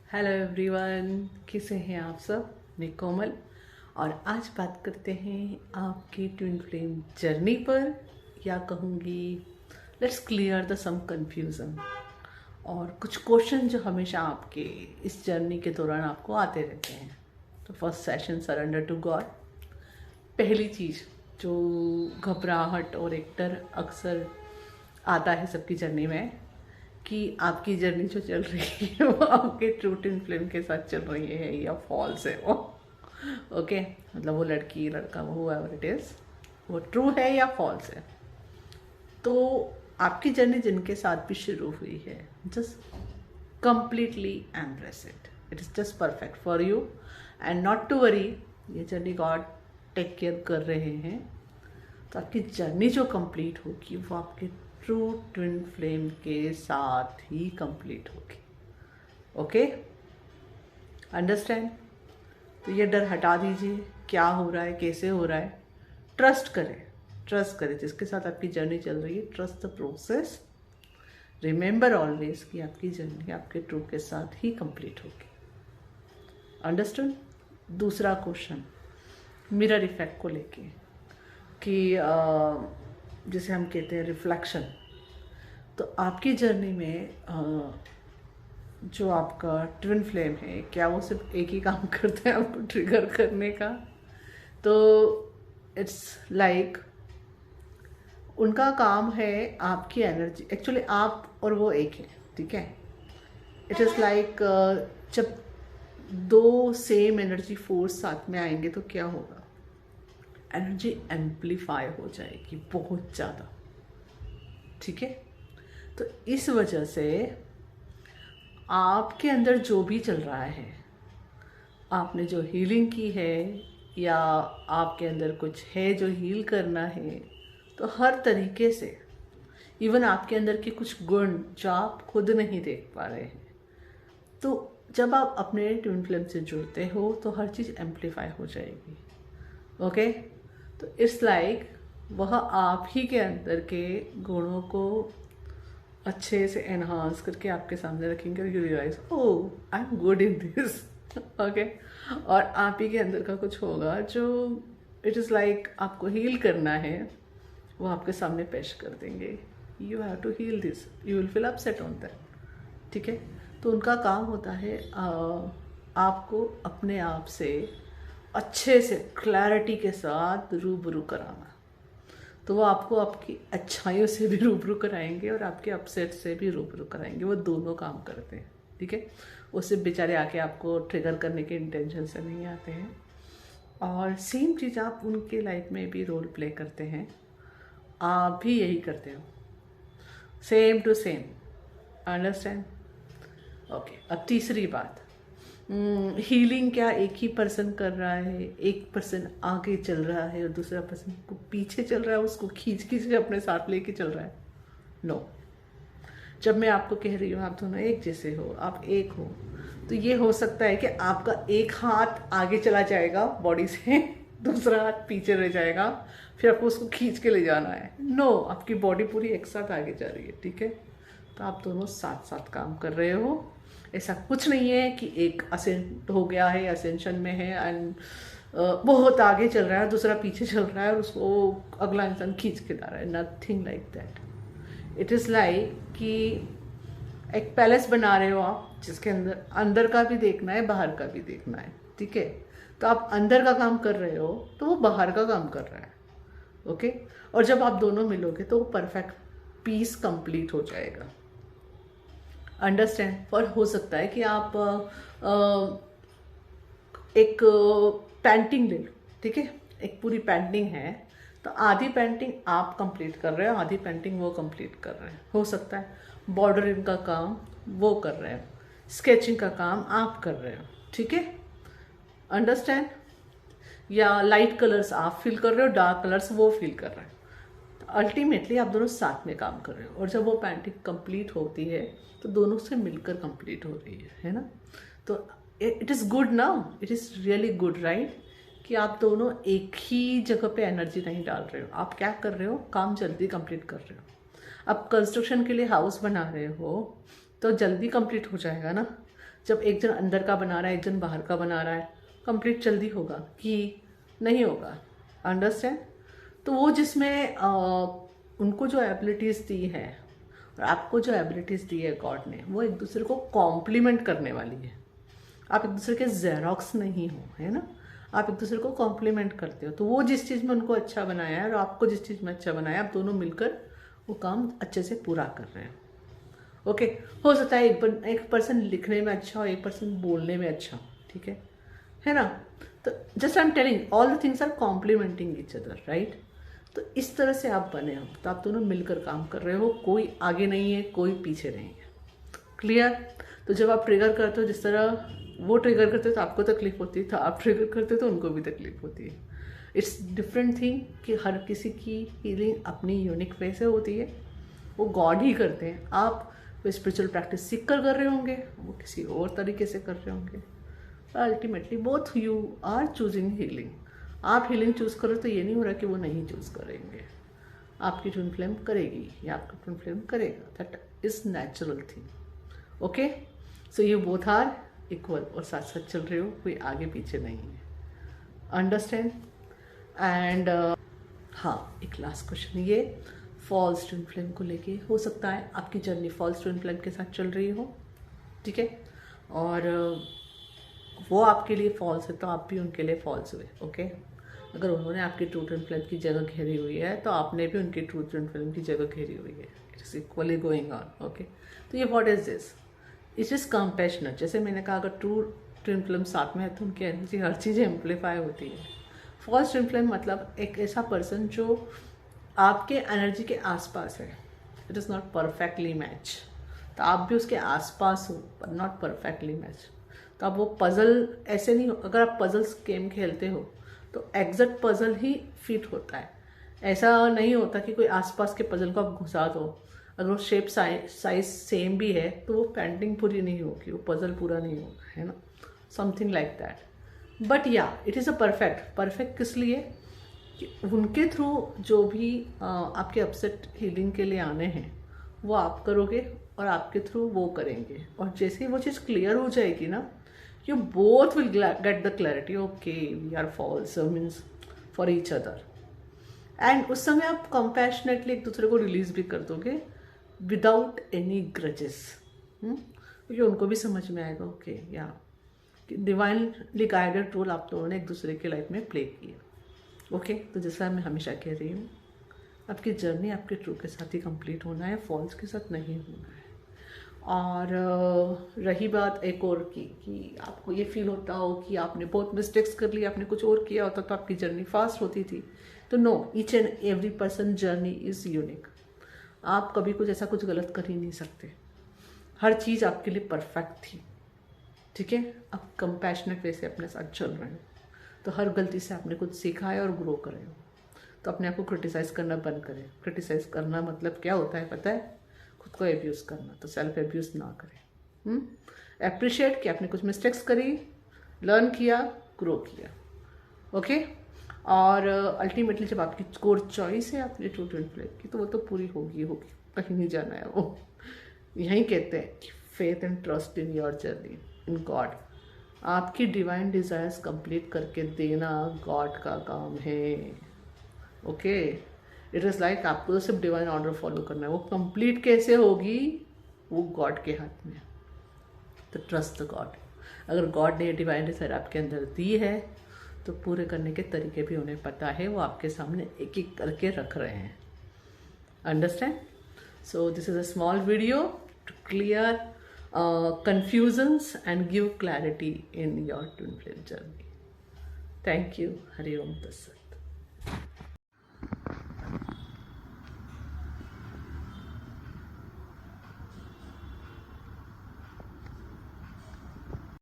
Hello everyone, कैसे हैं आप सब। मैं कोमल और आज बात करते हैं आपकी ट्विन फ्लेम जर्नी पर, या कहूँगी let's clear the some confusion और कुछ क्वेश्चन जो हमेशा आपके इस जर्नी के दौरान आपको आते रहते हैं। तो first session surrender to God. पहली चीज़ जो घबराहट और एक डर अक्सर आता है सबकी जर्नी में कि आपकी जर्नी जो चल रही है वो आपके ट्रू ट्विन फ्लेम के साथ चल रही है या फॉल्स है वो। ओके, मतलब वो लड़की लड़का वो हुएवर इट इज़, वो ट्रू है या फॉल्स है। तो आपकी जर्नी जिनके साथ भी शुरू हुई है, just completely embrace it, it is just perfect for you and not to worry. ये जर्नी गॉड टेक केयर कर रहे हैं। तो आपकी जर्नी जो कंप्लीट होगी वो आपके ट्रू ट्विन फ्लेम के साथ ही कंप्लीट होगी। Okay, understand. तो ये डर हटा दीजिए, क्या हो रहा है कैसे हो रहा है, ट्रस्ट करें। ट्रस्ट करें जिसके साथ आपकी जर्नी चल रही है, trust the process. Remember always कि आपकी जर्नी आपके ट्रू के साथ ही कंप्लीट होगी। अंडरस्टूड। दूसरा क्वेश्चन मिरर इफेक्ट को लेके कि जिसे हम कहते हैं रिफ्लेक्शन। तो आपकी जर्नी में जो आपका ट्विन फ्लेम है, क्या वो सिर्फ एक ही काम करते हैं आपको ट्रिगर करने का? तो इट्स लाइक उनका काम है आपकी एनर्जी, एक्चुअली आप और वो एक है, ठीक है। इट इज़ लाइक जब दो सेम एनर्जी फोर्स साथ में आएंगे तो क्या होगा, एनर्जी एम्पलीफाई हो जाएगी बहुत ज़्यादा, ठीक है। तो इस वजह से आपके अंदर जो भी चल रहा है, आपने जो हीलिंग की है या आपके अंदर कुछ है जो हील करना है, तो हर तरीके से इवन आपके अंदर के कुछ गुण जो आप खुद नहीं देख पा रहे हैं, तो जब आप अपने ट्विन फ्लेम से जुड़ते हो तो हर चीज़ एम्पलीफाई हो जाएगी। ओके, तो इट्स लाइक वह आप ही के अंदर के गुणों को अच्छे से एनहांस करके आपके सामने रखेंगे और you realize oh I am good in this. Okay, और आप ही के अंदर का कुछ होगा जो इट इज़ लाइक आपको हील करना है, वो आपके सामने पेश कर देंगे। You have to heal this, you will feel upset on that, ठीक है। तो उनका काम होता है आपको अपने आप से अच्छे से क्लैरिटी के साथ रूबरू कराना। तो वो आपको आपकी अच्छाइयों से भी रूबरू कराएंगे और आपके अपसेट से भी रूबरू कराएंगे। वो दोनों काम करते हैं, ठीक है। वो सिर्फ बेचारे आके आपको ट्रिगर करने के इंटेंशन से नहीं आते हैं। और सेम चीज़ आप उनके लाइफ में भी रोल प्ले करते हैं, आप भी यही करते हो, same to same. Understand. Okay, अब तीसरी बात, हीलिंग क्या एक ही पर्सन कर रहा है? एक पर्सन आगे चल रहा है और दूसरा पर्सन को पीछे चल रहा है, उसको खींच खींच के अपने साथ लेके चल रहा है? नो। जब मैं आपको कह रही हूँ आप दोनों एक जैसे हो, आप एक हो, तो ये हो सकता है कि आपका एक हाथ आगे चला जाएगा बॉडी से, दूसरा हाथ पीछे रह जाएगा, फिर आपको उसको खींच के ले जाना है। नो, आपकी बॉडी पूरी एक साथ आगे जा रही है, ठीक है। तो आप दोनों साथ साथ काम कर रहे हो। ऐसा कुछ नहीं है कि एक असेंट हो गया है, असेंशन में है एंड बहुत आगे चल रहा है, दूसरा पीछे चल रहा है और उसको अगला इंसान खींच के ला रहा है। Nothing like that. It is like कि एक पैलेस बना रहे हो आप, जिसके अंदर अंदर का भी देखना है, बाहर का भी देखना है, ठीक है। तो आप अंदर का काम कर रहे हो तो वो बाहर का काम कर रहा है, ओके। और जब आप दोनों मिलोगे तो वो परफेक्ट पीस कंप्लीट हो जाएगा। अंडरस्टैंड। और हो सकता है कि आप एक पेंटिंग ले लो, ठीक है। एक पूरी पेंटिंग है तो आधी पेंटिंग आप कंप्लीट कर रहे हो, आधी पेंटिंग वो कंप्लीट कर रहे हैं। हो सकता है बॉर्डरिंग का काम वो कर रहे हैं, स्केचिंग का काम आप कर रहे हो, ठीक है। अंडरस्टैंड। या लाइट कलर्स आप फील कर रहे हो, डार्क कलर्स वो फील कर रहे हैं। अल्टीमेटली आप दोनों साथ में काम कर रहे हो और जब वो पेंटिंग कंप्लीट होती है तो दोनों से मिलकर कंप्लीट हो रही है ना। तो it is good now, it is really good, right, कि आप दोनों एक ही जगह पे एनर्जी नहीं डाल रहे हो। आप क्या कर रहे हो, काम जल्दी कंप्लीट कर रहे हो। आप कंस्ट्रक्शन के लिए हाउस बना रहे हो तो जल्दी कंप्लीट हो जाएगा ना। जब एक जन अंदर का बना रहा है, एक जन बाहर का बना रहा है, कंप्लीट जल्दी होगा कि नहीं होगा? अंडरस्टैंड? तो वो जिसमें उनको जो एबिलिटीज़ दी है और आपको जो एबिलिटीज़ दी है गॉड ने, वो एक दूसरे को कॉम्प्लीमेंट करने वाली है। आप एक दूसरे के जेरोक्स नहीं हो, है ना, आप एक दूसरे को कॉम्प्लीमेंट करते हो। तो वो जिस चीज़ में उनको अच्छा बनाया है और आपको जिस चीज़ में अच्छा बनाया, आप दोनों मिलकर वो काम अच्छे से पूरा कर रहे हैं। ओके, हो सकता है एक पर्सन लिखने में अच्छा हो, एक पर्सन बोलने में अच्छा हो, ठीक है ना। तो just I am telling all the things are complementing each other, right. तो इस तरह से आप बने हो, तो आप दोनों मिलकर काम कर रहे हो, कोई आगे नहीं है, कोई पीछे नहीं है। क्लियर? तो जब आप ट्रिगर करते हो, जिस तरह वो ट्रिगर करते हो तो आपको तकलीफ होती है, तो आप ट्रिगर करते हो तो उनको भी तकलीफ होती है। इट्स डिफरेंट थिंग कि हर किसी की हीलिंग अपनी यूनिक वे से होती है, वो गॉड ही करते हैं। आप स्पिरिचुअल प्रैक्टिस सीख कर रहे होंगे, वो किसी और तरीके से कर रहे होंगे। Ultimately both you are choosing healing. आप हीलिंग चूज करो तो ये नहीं हो रहा कि वो नहीं चूज करेंगे। आपकी ट्विन फ्लेम करेगी या आपका ट्विन फ्लेम करेगा, that is natural thing. Okay, so you both are equal और साथ साथ चल रहे हो, कोई आगे पीछे नहीं है। अंडरस्टैंड? एंड हाँ, एक लास्ट क्वेश्चन, ये फॉल्स ट्विन फ्लेम को लेके हो सकता है आपकी जर्नी फॉल्स ट्विन फ्लेम के साथ चल रही हो, ठीक है, और वो आपके लिए फॉल्स है तो आप भी उनके लिए फॉल्स हुए। ओके, अगर उन्होंने आपकी ट्रू ट्विन फ्लेम की जगह घेरी हुई है तो आपने भी उनकी ट्रू ट्विन फ्लेम की जगह घेरी हुई है। It is equally going on. Okay, तो ये what is this? It is compassionate. जैसे मैंने कहा, अगर ट्रू ट्विन फ्लेम साथ में है तो उनकी एनर्जी हर चीज़ एम्पलीफाई होती है। फॉल्स ट्विन फ्लेम मतलब एक ऐसा पर्सन जो आपके एनर्जी के आसपास है, it is not perfectly match, तो आप भी उसके आसपास हो पर नॉट परफेक्टली मैच। तो अब वो पजल ऐसे नहीं हो, अगर आप पजल्स गेम खेलते हो तो एग्जैक्ट पजल ही फिट होता है। ऐसा नहीं होता कि कोई आसपास के पजल को आप घुसा दो, अगर वो शेप साइज सेम भी है तो वो पेंटिंग पूरी नहीं होगी, वो पजल पूरा नहीं होगा, है ना, समथिंग लाइक दैट। बट या इट इज़ अ परफेक्ट किस लिए कि उनके थ्रू जो भी आपके अपसेट हीलिंग के लिए आने हैं वो आप करोगे और आपके थ्रू वो करेंगे, और जैसे ही वो चीज़ क्लियर हो जाएगी ना, you both will get the clarity, okay we are false means for each other, and उस समय आप compassionately एक दूसरे को रिलीज भी कर दोगे विदाउट एनी ग्रजेस, क्योंकि उनको भी समझ में आएगा ओके या डिवाइनली गाइडेड रोल आप दोनों ने एक दूसरे की लाइफ में प्ले किया। ओके, तो जैसा मैं हमेशा कह रही हूँ, आपकी जर्नी आपके ट्रू के साथ ही कंप्लीट होना है, फॉल्स के साथ नहीं होना है। और रही बात एक और की कि आपको ये फील होता हो कि आपने बहुत मिस्टेक्स कर ली, आपने कुछ और किया होता तो आपकी जर्नी फास्ट होती थी, तो no, each and every person journey is unique. आप कभी कुछ ऐसा कुछ गलत कर ही नहीं सकते, हर चीज़ आपके लिए परफेक्ट थी, ठीक है। आप कंपैशनेट वे से अपने साथ चल रहे हो, तो हर गलती से आपने कुछ सीखा है और ग्रो करे हो, तो अपने आप को क्रिटिसाइज़ करना बंद करें। क्रिटिसाइज़ करना मतलब क्या होता है पता है? खुद को एब्यूज़ करना, तो सेल्फ एब्यूज़ ना करें। एप्रिशिएट कि आपने कुछ मिस्टेक्स करी, लर्न किया, ग्रो किया। ओके, और अल्टीमेटली जब आपकी कोर चॉइस है अपनी ट्रू ट्विन फ्लेम की, तो वो तो पूरी होगी, कहीं नहीं जाना है वो। यही कहते हैं कि faith and trust in your journey in God. आपकी डिवाइन डिज़ायर्स कंप्लीट करके देना गॉड का काम है। ओके, इट इज़ लाइक आपको तो सिर्फ डिवाइन ऑर्डर फॉलो करना है, वो कंप्लीट कैसे होगी वो गॉड के हाथ में। तो ट्रस्ट द गॉड। अगर गॉड ने डिवाइन डिज़ायर आपके अंदर दी है तो पूरे करने के तरीके भी उन्हें पता है, वो आपके सामने एक एक करके रख रहे हैं। Understand? So this is a small video to clear confusions and give clarity in your twin flame journey. Thank you. Hari Om Tat Sat.